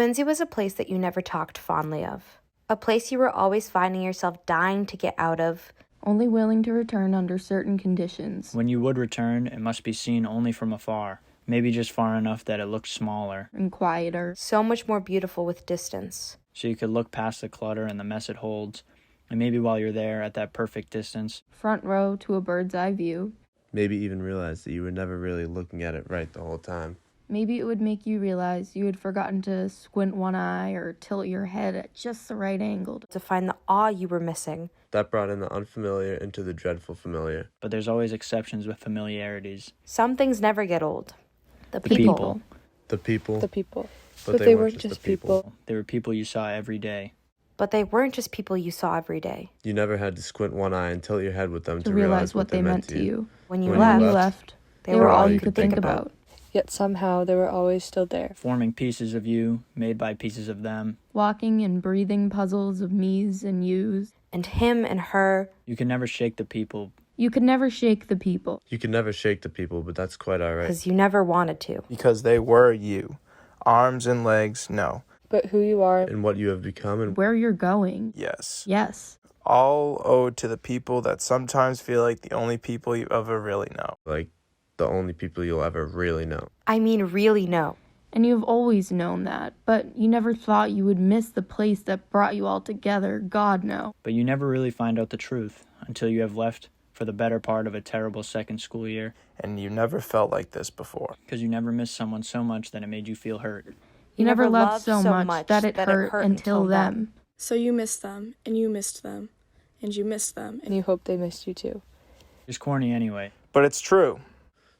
Quincy was a place that you never talked fondly of. A place you were always finding yourself dying to get out of. Only willing to return under certain conditions. When you would return, it must be seen only from afar. Maybe just far enough that it looked smaller. And quieter. So much more beautiful with distance. So you could look past the clutter and the mess it holds. And maybe while you're there at that perfect distance. Front row to a bird's eye view. Maybe even realize that you were never really looking at it right the whole time. Maybe it would make you realize you had forgotten to squint one eye or tilt your head at just the right angle. To find the awe you were missing. That brought in the unfamiliar into the dreadful familiar. But there's always exceptions with familiarities. Some things never get old. The people. The people. The people. But they weren't just the people. They were people you saw every day. But they weren't just people you saw every day. You never had to squint one eye and tilt your head with them to realize what they meant to you. When you left, they were all you could think about. Yet somehow they were always still there. Forming pieces of you, made by pieces of them. Walking and breathing puzzles of me's and you's. And him and her. You can never shake the people. You could never shake the people. You could never shake the people, but that's quite all right. Because you never wanted to. Because they were you. Arms and legs, no. But who you are. And what you have become and where you're going. Yes. Yes. All owed to the people that sometimes feel like the only people you ever really know. like the only people you'll ever really know. I mean really know. And you've always known that, but you never thought you would miss the place that brought you all together, God no. But you never really find out the truth until you have left for the better part of a terrible second school year. And you never felt like this before. Because you never missed someone so much that it made you feel hurt. You never loved so much that it hurt until them. So you missed them, and you missed them, and you missed them. And you hoped they missed you too. It's corny anyway. But it's true.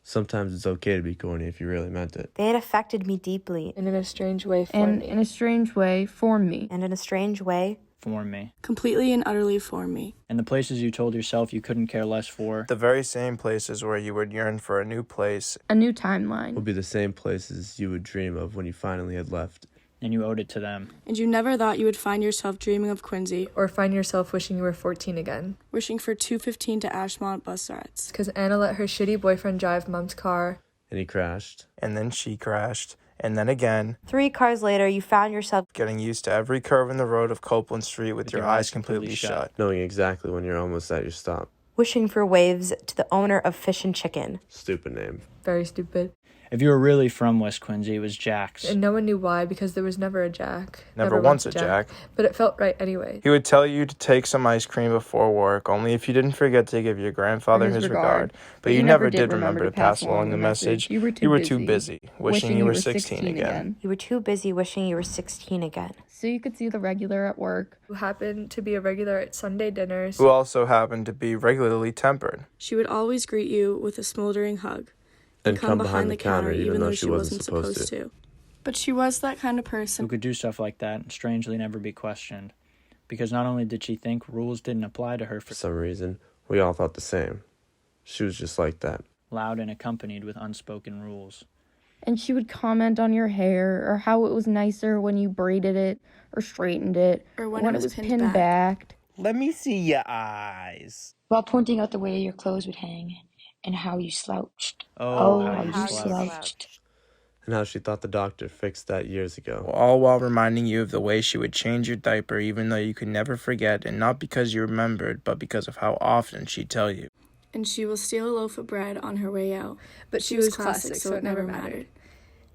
Sometimes it's okay to be corny if you really meant it. They had affected me deeply. And in a strange way formed me. And in a strange way formed me. And in a strange way formed me. Completely and utterly formed me. And the places you told yourself you couldn't care less for. The very same places where you would yearn for a new place. A new timeline. Will be the same places you would dream of when you finally had left. And you owed it to them. And you never thought you would find yourself dreaming of Quincy. Or find yourself wishing you were 14 again. Wishing for 2:15 to Ashmont bus rides. Because Anna let her shitty boyfriend drive Mom's car. And he crashed. And then she crashed. And then again. 3 cars later, you found yourself getting used to every curve in the road of Copeland Street with your eyes completely shut. Knowing exactly when you're almost at your stop. Wishing for waves to the owner of Fish and Chicken. Stupid name. Very stupid. If you were really from West Quincy, it was Jack's. And no one knew why, because there was never a Jack. Never once a Jack. But it felt right anyway. He would tell you to take some ice cream before work, only if you didn't forget to give your grandfather his regard. But you never did remember to pass along the message. You were too busy, wishing you were 16 again. You were too busy wishing you were 16 again. So you could see the regular at work. Who happened to be a regular at Sunday dinners. Who also happened to be regularly tempered. She would always greet you with a smoldering hug. And come behind the counter even though she wasn't supposed to. But she was that kind of person who could do stuff like that and strangely never be questioned. Because not only did she think rules didn't apply to her for some reason, we all thought the same. She was just like that. Loud and accompanied with unspoken rules. And she would comment on your hair or how it was nicer when you braided it or straightened it. Or when it was pinned back. Let me see your eyes. While pointing out the way your clothes would hang. And how you slouched. Oh, how you slouched. And how she thought the doctor fixed that years ago. All while reminding you of the way she would change your diaper even though you could never forget, and not because you remembered, but because of how often she'd tell you. And she will steal a loaf of bread on her way out. But she was classic, so it never mattered.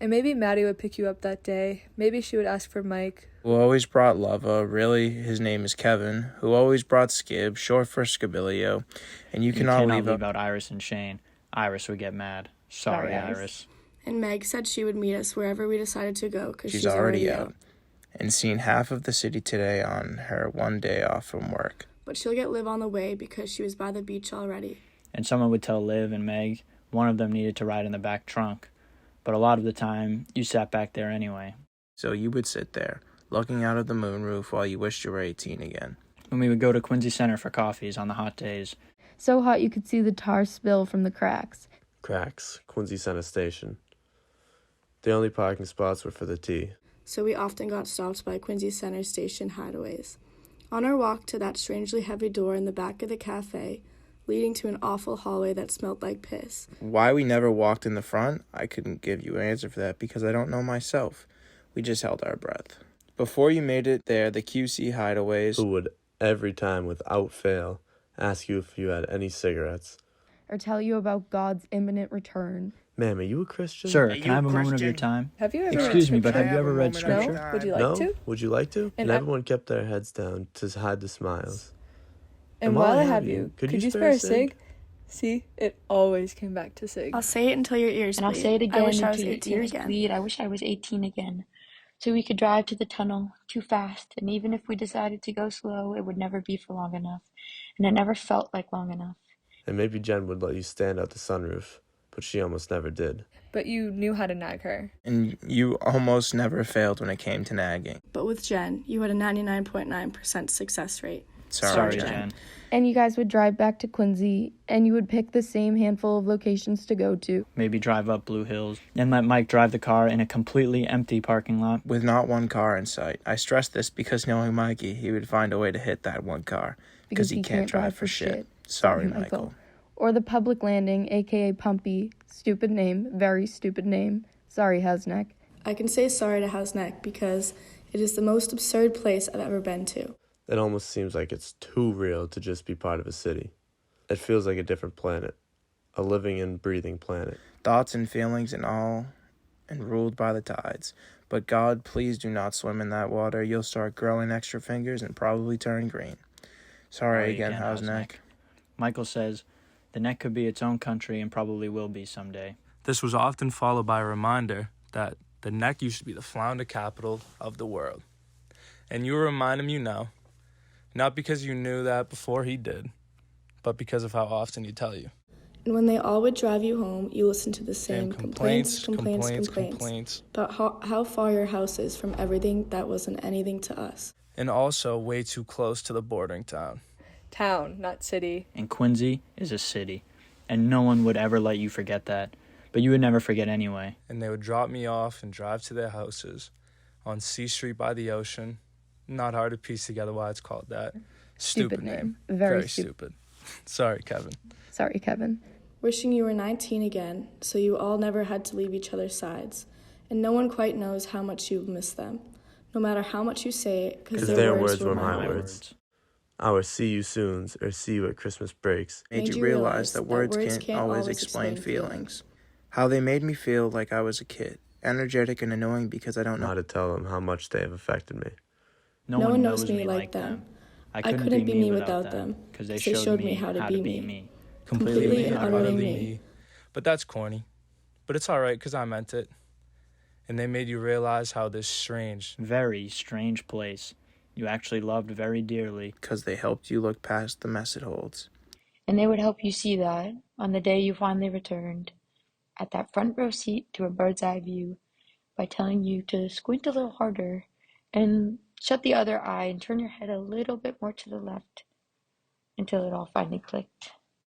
And maybe Maddie would pick you up that day. Maybe she would ask for Mike. Who always brought Lava, really, his name is Kevin, who always brought Skib, short for Skabilio, and you cannot leave out Iris and Shane. Iris would get mad. Sorry, Iris. And Meg said she would meet us wherever we decided to go, because she's already out. And seen half of the city today on her one day off from work. But she'll get Liv on the way, because she was by the beach already. And someone would tell Liv and Meg one of them needed to ride in the back trunk. But a lot of the time, you sat back there anyway. So you would sit there, looking out of the moonroof while you wished you were 18 again. When we would go to Quincy Center for coffees on the hot days. So hot you could see the tar spill from the cracks. Cracks, Quincy Center Station. The only parking spots were for the tea. So we often got stopped by Quincy Center Station hideaways. On our walk to that strangely heavy door in the back of the cafe, leading to an awful hallway that smelled like piss. Why we never walked in the front? I couldn't give you an answer for that because I don't know myself. We just held our breath. Before you made it there, the QC hideaways, who would, every time without fail, ask you if you had any cigarettes. or tell you about God's imminent return. Ma'am, are you a Christian? Sir, can I have a moment of your time? Have you ever Excuse read me, but scripture? have you ever read scripture? No? Would you like No? to? Would you like to? And And I- everyone kept their heads down to hide the smiles. And while I have you, could you spare a cig? See, it always came back to sig. I'll say it until your ears And I'll bleed. say it again I wish I was until your 18 ears again. bleed. I wish I was 18 again. So we could drive to the tunnel too fast, and even if we decided to go slow, it would never be for long enough. And it never felt like long enough. And maybe Jen would let you stand out the sunroof, but she almost never did. But you knew how to nag her. and you almost never failed when it came to nagging. But with Jen, you had a 99.9% success rate. Sorry, Jen. And you guys would drive back to Quincy, and you would pick the same handful of locations to go to. Maybe drive up Blue Hills and let Mike drive the car in a completely empty parking lot. With not one car in sight. I stress this because knowing Mikey, he would find a way to hit that one car. Because he can't drive for shit. Sorry, Michael. Or the public landing, aka Pumpy. Stupid name, very stupid name. Sorry, Hasneck. I can say sorry to House Neck because it is the most absurd place I've ever been to. It almost seems like it's too real to just be part of a city. It feels like a different planet. A living and breathing planet. Thoughts and feelings and all, and ruled by the tides. But God, please do not swim in that water. You'll start growing extra fingers and probably turn green. Sorry again, Hausneck. Michael says, the neck could be its own country and probably will be someday. This was often followed by a reminder that the neck used to be the flounder capital of the world. And you remind him you know, not because you knew that before he did, but because of how often he tell you. And when they all would drive you home, you listened to the same complaints complaints about how far your house is from everything that wasn't anything to us. And also way too close to the bordering town. Town, not city. And Quincy is a city, and no one would ever let you forget that. But you would never forget anyway. And they would drop me off and drive to their houses on C Street by the ocean. Not hard to piece together why it's called that. Stupid name. Very stupid. Sorry, Kevin. Sorry, Kevin. Wishing you were 19 again, so you all never had to leave each other's sides. And no one quite knows how much you miss them, no matter how much you say it, because their words were my words. Our see you soons, or see you at Christmas breaks, Made you realize that words can't always explain feelings. How they made me feel like I was a kid, energetic and annoying because I don't know how to tell them how much they have affected me. No one knows me like them. I couldn't be me without them, because they showed me how to be me. Completely and utterly me. But that's corny. But it's all right because I meant it. And they made you realize how this strange, very strange place you actually loved very dearly. because they helped you look past the mess it holds. And they would help you see that on the day you finally returned, at that front row seat to a bird's eye view, by telling you to squint a little harder and shut the other eye and turn your head a little bit more to the left until it all finally clicked.